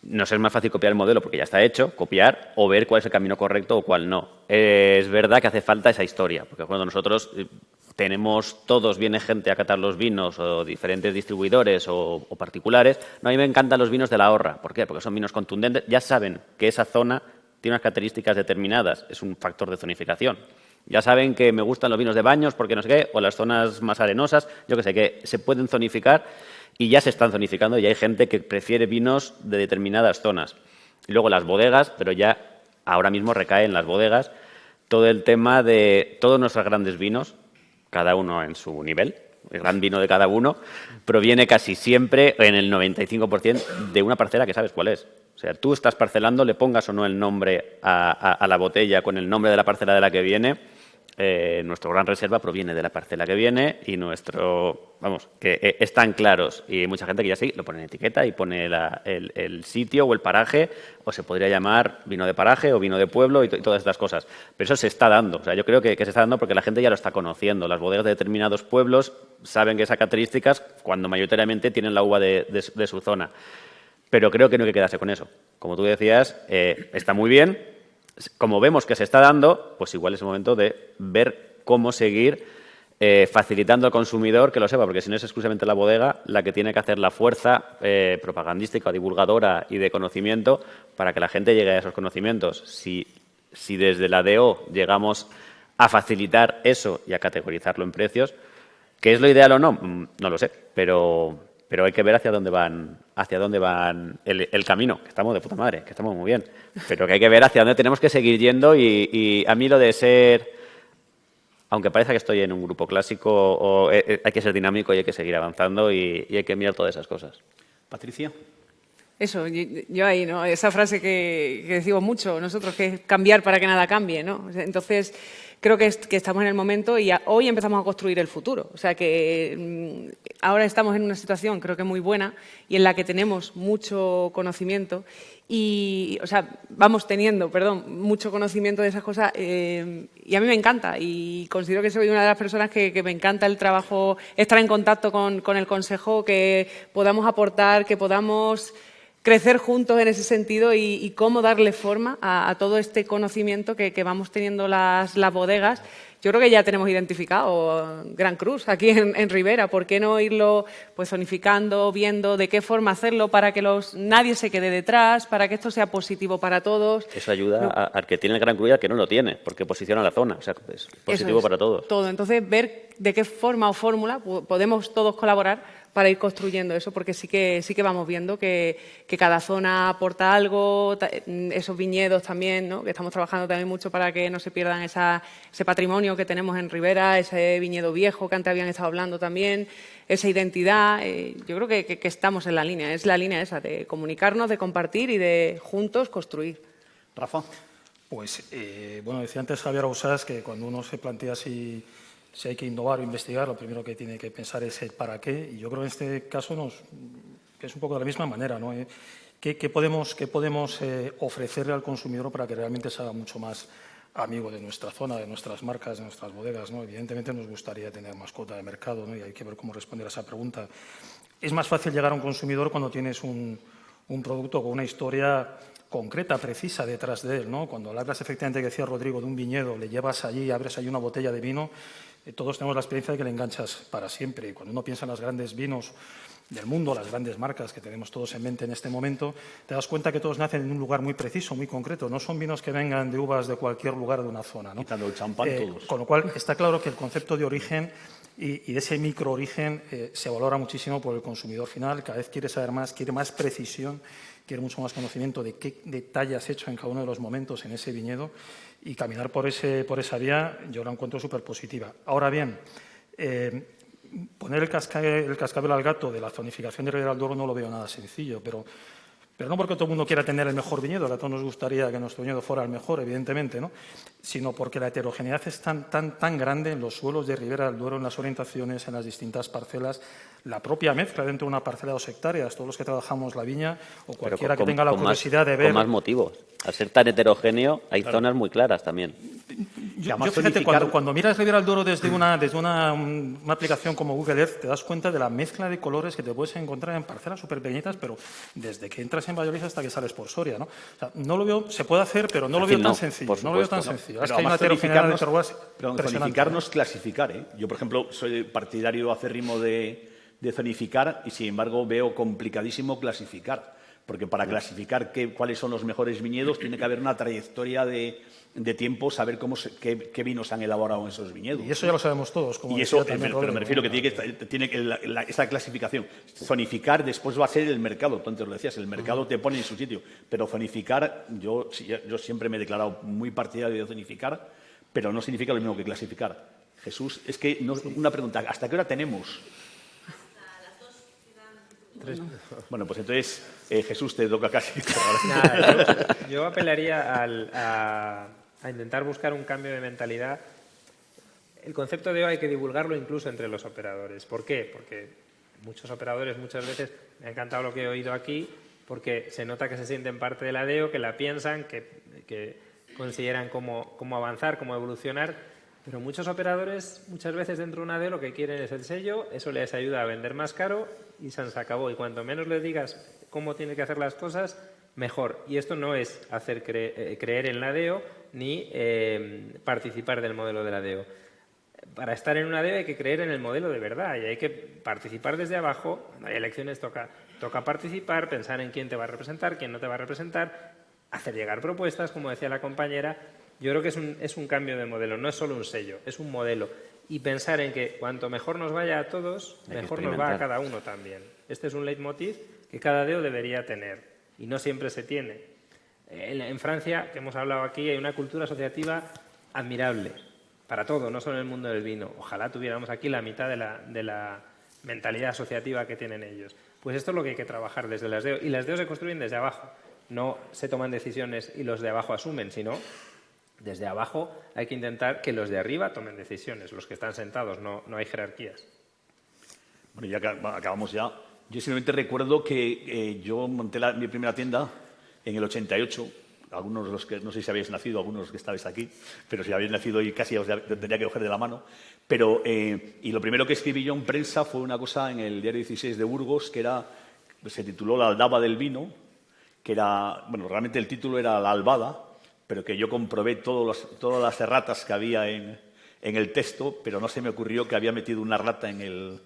Nos es más fácil copiar el modelo porque ya está hecho, copiar o ver cuál es el camino correcto o cuál no. Es verdad que hace falta esa historia, porque cuando nosotros viene gente a catar los vinos, o diferentes distribuidores o particulares. No, a mí me encantan los vinos de la Horra. ¿Por qué? Porque son vinos contundentes. Ya saben que esa zona tiene unas características determinadas. Es un factor de zonificación. Ya saben que me gustan los vinos de Baños porque no sé qué, o las zonas más arenosas, yo que sé, que se pueden zonificar y ya se están zonificando y hay gente que prefiere vinos de determinadas zonas. Y luego las bodegas, pero ya ahora mismo recae en las bodegas todo el tema de todos nuestros grandes vinos, cada uno en su nivel, el gran vino de cada uno, proviene casi siempre, en el 95%, de una parcela que sabes cuál es. O sea, tú estás parcelando, le pongas o no el nombre a la botella con el nombre de la parcela de la que viene. Nuestro Gran Reserva proviene de la parcela que viene y que están claros. Y hay mucha gente que ya sí, lo pone en etiqueta y pone el sitio o el paraje, o se podría llamar vino de paraje o vino de pueblo y todas estas cosas. Pero eso se está dando. O sea, yo creo que se está dando porque la gente ya lo está conociendo. Las bodegas de determinados pueblos saben que esas características, cuando mayoritariamente tienen la uva de su zona. Pero creo que no hay que quedarse con eso. Como tú decías, está muy bien. Como vemos que se está dando, pues igual es el momento de ver cómo seguir facilitando al consumidor que lo sepa, porque si no es exclusivamente la bodega la que tiene que hacer la fuerza propagandística, divulgadora y de conocimiento para que la gente llegue a esos conocimientos. Si desde la DO llegamos a facilitar eso y a categorizarlo en precios, ¿qué es lo ideal o no? No lo sé, pero hay que ver hacia dónde van el camino, que estamos de puta madre, que estamos muy bien, pero que hay que ver hacia dónde tenemos que seguir yendo y a mí lo de ser, aunque parezca que estoy en un grupo clásico, hay que ser dinámico y hay que seguir avanzando y hay que mirar todas esas cosas. Patricia. Eso, yo ahí, ¿no? Esa frase que decimos mucho nosotros, que es cambiar para que nada cambie, ¿no? Entonces, creo que estamos en el momento y hoy empezamos a construir el futuro. O sea que ahora estamos en una situación, creo que muy buena, y en la que tenemos mucho conocimiento vamos teniendo, mucho conocimiento de esas cosas y a mí me encanta y considero que soy una de las personas que me encanta el trabajo, estar en contacto con el Consejo, que podamos aportar, que podamos crecer juntos en ese sentido y cómo darle forma a todo este conocimiento que vamos teniendo las bodegas. Yo creo que ya tenemos identificado Gran Cruz aquí en Ribera. ¿Por qué no irlo pues zonificando, viendo de qué forma hacerlo para que nadie se quede detrás, para que esto sea positivo para todos? Eso ayuda al que tiene el Gran Cruz y al que no lo tiene, porque posiciona la zona. O sea, es positivo para todos. Todo. Entonces, ver de qué forma o fórmula podemos todos colaborar para ir construyendo eso, porque sí que vamos viendo que cada zona aporta algo, esos viñedos también, ¿no? Que estamos trabajando también mucho para que no se pierdan ese patrimonio que tenemos en Ribera, ese viñedo viejo que antes habían estado hablando también, esa identidad. Yo creo que estamos en la línea, es la línea esa de comunicarnos, de compartir y de juntos construir. Rafa. Pues, decía antes Javier Ausás que cuando uno se plantea si hay que innovar o investigar, lo primero que tiene que pensar es el para qué. Y yo creo que en este caso es un poco de la misma manera, ¿no? ¿Qué podemos ofrecerle al consumidor para que realmente se haga mucho más amigo de nuestra zona, de nuestras marcas, de nuestras bodegas, ¿no? Evidentemente nos gustaría tener más cuota de mercado, ¿no? Y hay que ver cómo responder a esa pregunta. Es más fácil llegar a un consumidor cuando tienes un producto con una historia concreta, precisa detrás de él, ¿no? Cuando hablas efectivamente, que decía Rodrigo, de un viñedo, le llevas allí, abres allí una botella de vino, todos tenemos la experiencia de que le enganchas para siempre. Y cuando uno piensa en los grandes vinos del mundo, las grandes marcas que tenemos todos en mente en este momento, te das cuenta que todos nacen en un lugar muy preciso, muy concreto. No son vinos que vengan de uvas de cualquier lugar de una zona, ¿no? Quitando el champán todos. Con lo cual, está claro que el concepto de origen y de ese microorigen se valora muchísimo por el consumidor final. Cada vez quiere saber más, quiere más precisión, quiere mucho más conocimiento de qué detalle has hecho en cada uno de los momentos en ese viñedo, y caminar por esa vía yo la encuentro súper positiva. Ahora bien, poner el cascabel al gato de la zonificación de Ribera del Duero no lo veo nada sencillo, pero no porque todo el mundo quiera tener el mejor viñedo, que a todos nos gustaría que nuestro viñedo fuera el mejor, evidentemente, ¿no? Sino porque la heterogeneidad es tan grande en los suelos de Ribera del Duero, en las orientaciones, en las distintas parcelas, la propia mezcla dentro de una parcela de 2 hectáreas, todos los que trabajamos la viña o cualquiera que tenga la curiosidad de ver. Con más motivos. al ser tan heterogéneo, hay zonas muy claras también. Yo además fíjate, zonificar- cuando miras Ribera del Duero desde una aplicación como Google Earth, te das cuenta de la mezcla de colores que te puedes encontrar en parcelas súper pequeñitas, pero desde que entras en Valladolid hasta que sales por Soria, ¿no? O sea, no lo veo, se puede hacer, pero no lo veo Fácil tan no, sencillo. por No lo veo tan supuesto. sencillo. Pero Es que hay una además heterogeneidad de zonificarnos, terroirs pero impresionante. zonificarnos, clasificar, ¿eh? Yo, por ejemplo, soy partidario acérrimo de zonificar y, sin embargo, veo complicadísimo clasificar. Porque para clasificar cuáles son los mejores viñedos tiene que haber una trayectoria de tiempo, saber qué vinos han elaborado en esos viñedos. Y eso ya lo sabemos todos. Como Y decía eso, también pero me Rodrigo, refiero ¿no? que tiene que esa clasificación. Zonificar después va a ser el mercado, tú antes lo decías, el mercado te pone en su sitio. Pero zonificar, yo siempre me he declarado muy partidario de zonificar, pero no significa lo mismo que clasificar. Jesús, es que una pregunta, ¿hasta qué hora tenemos? Bueno, pues entonces, Jesús, te toca casi. Nada, yo apelaría a intentar buscar un cambio de mentalidad. El concepto de DEO hay que divulgarlo incluso entre los operadores. ¿Por qué? Porque muchos operadores muchas veces, me ha encantado lo que he oído aquí, porque se nota que se sienten parte de la DEO, que la piensan, que consideran cómo avanzar, cómo evolucionar, pero muchos operadores muchas veces dentro de una DEO lo que quieren es el sello, eso les ayuda a vender más caro y se acabó. Y cuanto menos les digas cómo tiene que hacer las cosas, mejor. Y esto no es hacer creer en la DEO ni participar del modelo de la DEO. Para estar en una DEO hay que creer en el modelo de verdad y hay que participar desde abajo. Cuando hay elecciones toca participar, pensar en quién te va a representar, quién no te va a representar, hacer llegar propuestas, como decía la compañera. Yo creo que es un cambio de modelo, no es solo un sello, es un modelo. Y pensar en que cuanto mejor nos vaya a todos, mejor nos va a cada uno también. Este es un leitmotiv que cada DEO debería tener y no siempre se tiene. En Francia, que hemos hablado aquí, hay una cultura asociativa admirable para todo, no solo en el mundo del vino. Ojalá tuviéramos aquí la mitad de la mentalidad asociativa que tienen ellos. Pues esto es lo que hay que trabajar desde las DEO. Y las DEO se construyen desde abajo. No se toman decisiones y los de abajo asumen, sino desde abajo hay que intentar que los de arriba tomen decisiones. Los que están sentados, no hay jerarquías. Bueno, ya acabamos ya. Yo simplemente recuerdo que yo monté mi primera tienda en el 88. Algunos de los que, no sé si habéis nacido, algunos de los que estabais aquí, pero si habéis nacido hoy casi os tendría que coger de la mano. Pero, y lo primero que escribí yo en prensa fue una cosa en el diario 16 de Burgos, que se tituló La aldaba del vino, que era, bueno, realmente el título era La albada, pero que yo comprobé todas las erratas que había en el texto, pero no se me ocurrió que había metido una rata en el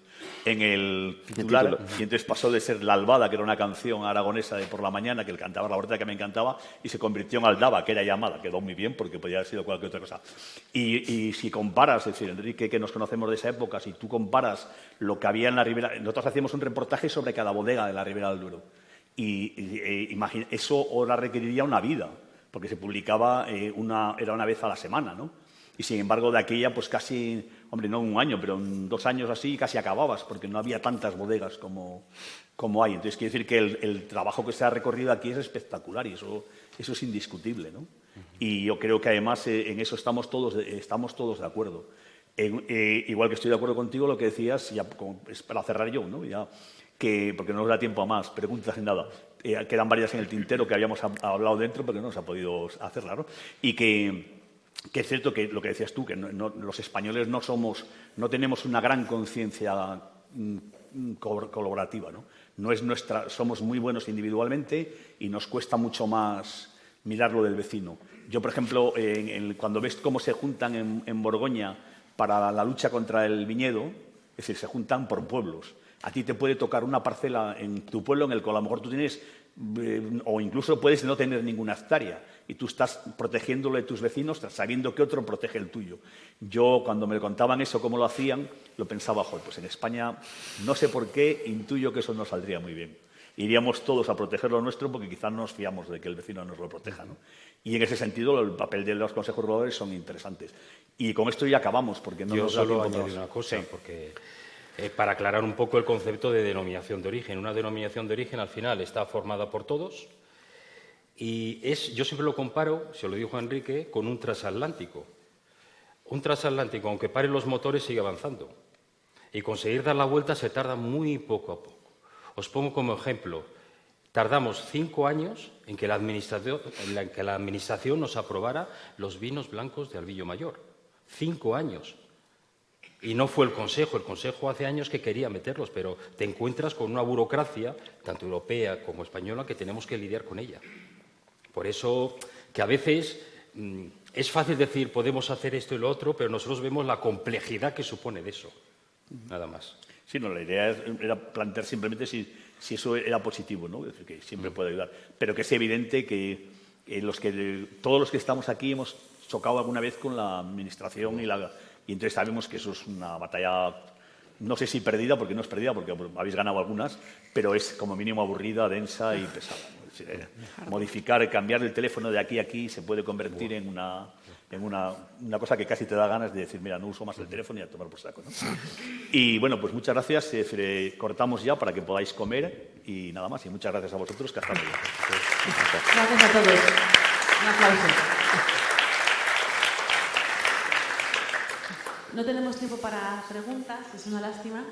titular, y entonces pasó de ser La albada, que era una canción aragonesa de por la mañana, que él cantaba la horta que me encantaba, y se convirtió en Aldaba, que era llamada, quedó muy bien porque podía haber sido cualquier otra cosa. Y si comparas, es decir, Enrique, que nos conocemos de esa época, si tú comparas lo que había en la Ribera, nosotros hacíamos un reportaje sobre cada bodega de la Ribera del Duero, y imagina, eso ahora requeriría una vida, porque se publicaba era una vez a la semana, ¿no? Y sin embargo, de aquella, pues casi, hombre, no un año, pero en 2 años así casi acababas, porque no había tantas bodegas como hay. Entonces, quiere decir que el trabajo que se ha recorrido aquí es espectacular y eso es indiscutible, ¿no? Y yo creo que además en eso estamos todos de acuerdo. Igual que estoy de acuerdo contigo lo que decías, ya es para cerrar yo, ¿no? Ya porque no nos da tiempo a más preguntas ni nada. Quedan varias en el tintero que habíamos hablado dentro, pero no se ha podido hacerla, ¿no? Y que es cierto que lo que decías tú, que los españoles no tenemos una gran conciencia colaborativa, ¿no? No es somos muy buenos individualmente y nos cuesta mucho más mirar lo del vecino. Yo, por ejemplo, cuando ves cómo se juntan en Borgoña para la lucha contra el viñedo, es decir, se juntan por pueblos. A ti te puede tocar una parcela en tu pueblo en el que a lo mejor tú tienes, o incluso puedes no tener ninguna hectárea, y tú estás protegiéndolo de tus vecinos sabiendo que otro protege el tuyo. Yo, cuando me contaban eso, cómo lo hacían, lo pensaba, joder, pues en España, no sé por qué, intuyo que eso no saldría muy bien. Iríamos todos a proteger lo nuestro porque quizás no nos fiamos de que el vecino nos lo proteja, ¿no? Y en ese sentido, el papel de los consejos reguladores son interesantes. Y con esto ya acabamos, porque no Yo nos da solo tiempo añadir más. una cosa, Sí. porque para aclarar un poco el concepto de denominación de origen. Una denominación de origen, al final, está formada por todos y yo siempre lo comparo, se lo dijo Enrique, con un transatlántico. Un transatlántico, aunque paren los motores, sigue avanzando. Y conseguir dar la vuelta se tarda muy poco a poco. Os pongo como ejemplo, Tardamos 5 años en que la Administración nos aprobara los vinos blancos de Albillo Mayor. 5 años. Y no fue el Consejo. El Consejo hace años que quería meterlos, pero te encuentras con una burocracia, tanto europea como española, que tenemos que lidiar con ella. Por eso que a veces es fácil decir podemos hacer esto y lo otro, pero nosotros vemos la complejidad que supone de eso. Nada más. Sí, no, la idea era plantear simplemente si eso era positivo, ¿no? Es decir, que siempre puede ayudar. Pero que es evidente que, todos los que estamos aquí hemos chocado alguna vez con la Administración y entonces sabemos que eso es una batalla, no sé si perdida, porque no es perdida, porque habéis ganado algunas, pero es como mínimo aburrida, densa y pesada, ¿no? Es decir, modificar, cambiar el teléfono de aquí a aquí se puede convertir en una cosa que casi te da ganas de decir, mira, no uso más el teléfono y a tomar por saco, ¿no? Y bueno, pues muchas gracias. Cortamos ya para que podáis comer y nada más. Y muchas gracias a vosotros, que hasta luego. Gracias a todos. Un aplauso. No tenemos tiempo para preguntas, es una lástima,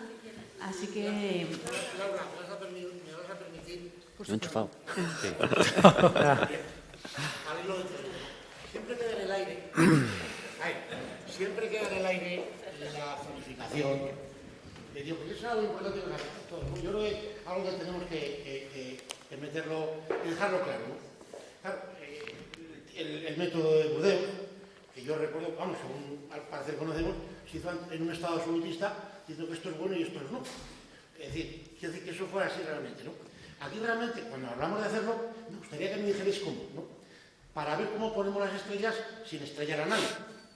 así que... Laura, ¿me vas a permitir? Me he enchufado. Sí. Siempre queda en el aire. Siempre queda en el aire la zonificación. Digo, porque eso es algo importante para todos, ¿no? Yo creo que es algo que tenemos que meterlo y dejarlo claro, ¿no? Claro, el método de Burdeos, que yo recuerdo, vamos, según al parecer conocemos, se hizo en un estado absolutista, diciendo que esto es bueno y esto es no. Es decir, quiero decir que eso fuera así realmente, ¿no? Aquí realmente, cuando hablamos de hacerlo, me gustaría que me dijerais cómo, ¿no? Para ver cómo ponemos las estrellas sin estrellar a nadie.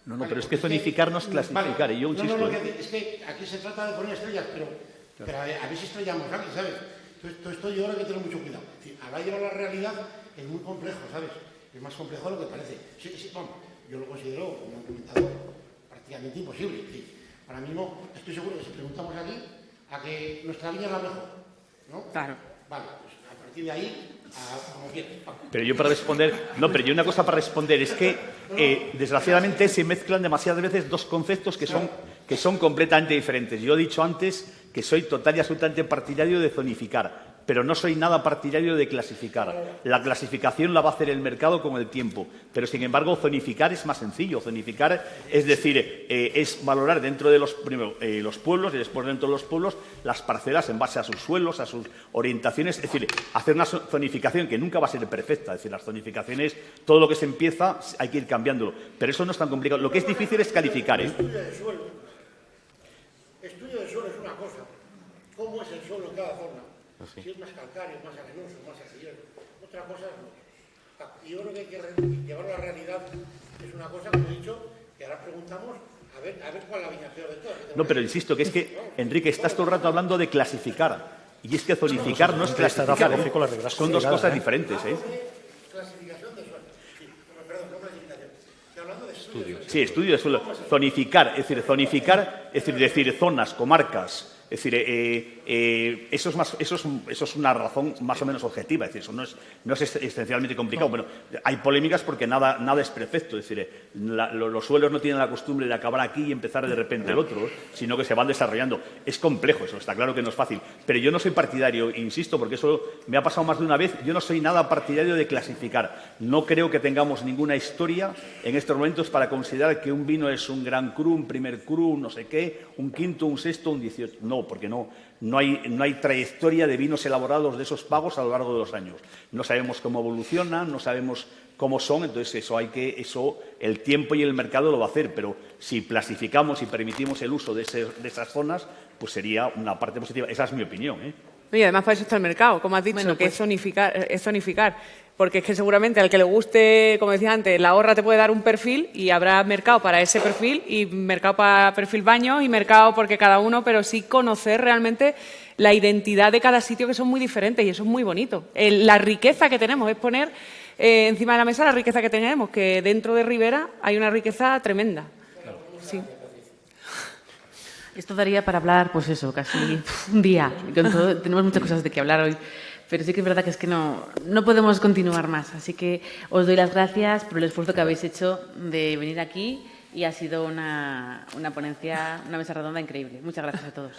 No, pero es que zonificar no es clasificar, vale. y yo insisto. No, es que aquí se trata de poner estrellas, pero a ver si estrellamos a alguien, ¿sabes? Entonces, todo esto yo creo que hay que tener mucho cuidado. Es decir, a la llevar la realidad es muy complejo, ¿sabes? Es más complejo de lo que parece. Sí, vamos, yo lo considero, como he comentado, prácticamente imposible. Es decir, ahora mismo estoy seguro que si preguntamos aquí, a que nuestra línea es la mejor, ¿no? Claro. Vale, pues a partir de ahí, como quieras. Pero yo para responder, no, pero yo una cosa para responder es que desgraciadamente se mezclan demasiadas veces dos conceptos que son completamente diferentes. Yo he dicho antes que soy total y absolutamente partidario de zonificar, pero no soy nada partidario de clasificar. La clasificación la va a hacer el mercado con el tiempo, pero sin embargo zonificar es más sencillo. Zonificar es decir, es valorar dentro de los pueblos y después dentro de los pueblos las parcelas en base a sus suelos, a sus orientaciones, es decir, hacer una zonificación que nunca va a ser perfecta. Es decir, las zonificaciones, todo lo que se empieza hay que ir cambiándolo, pero eso no es tan complicado. Lo que es difícil es calificar, ¿eh? Estudio de suelo. Estudio de suelo es una cosa. ¿Cómo es el suelo en cada zona? Si es más calcáreo, más arenoso, más arcilloso. Otra cosa es no. Y yo creo que hay que llevarlo a la realidad. Es una cosa, como he dicho, que ahora preguntamos a ver cuál es la viña peor de todas. No, pero insisto que es que, Enrique, estás todo el rato hablando de clasificar. Y es que zonificar no es clasificar. Son dos cosas diferentes, ¿eh? Clasificación de suelo. Sí, perdón, no clasificación. Estoy hablando de estudio. Sí, estudio de suelo. Zonificar, es decir, zonas, comarcas. Es decir, eso es una razón más o menos objetiva. Es decir, eso no es esencialmente complicado. Bueno, hay polémicas porque nada es perfecto. Es decir, los suelos no tienen la costumbre de acabar aquí y empezar de repente el otro, sino que se van desarrollando. Es complejo eso, está claro que no es fácil. Pero yo no soy partidario, insisto, porque eso me ha pasado más de una vez, yo no soy nada partidario de clasificar. No creo que tengamos ninguna historia en estos momentos para considerar que un vino es un gran cru, un primer cru, no sé qué, un quinto, un sexto, un 18. No, porque no hay trayectoria de vinos elaborados de esos pagos a lo largo de los años. No sabemos cómo evolucionan, no sabemos cómo son, entonces eso el tiempo y el mercado lo va a hacer, pero si clasificamos y permitimos el uso de esas zonas, pues sería una parte positiva. Esa es mi opinión, ¿eh? Y además para eso está el mercado, como has dicho, Bueno, que pues- es zonificar. Porque es que seguramente al que le guste, como decía antes, la horra te puede dar un perfil y habrá mercado para ese perfil y mercado para perfil baño y mercado porque cada uno, pero sí conocer realmente la identidad de cada sitio, que son muy diferentes y eso es muy bonito. La riqueza que tenemos es poner encima de la mesa la riqueza que tenemos, que dentro de Ribera hay una riqueza tremenda. Sí. Esto daría para hablar, pues eso, casi un día. Y con todo, tenemos muchas cosas de que hablar hoy. Pero sí que es verdad que es que no podemos continuar más. Así que os doy las gracias por el esfuerzo que habéis hecho de venir aquí y ha sido una ponencia, una mesa redonda increíble. Muchas gracias a todos.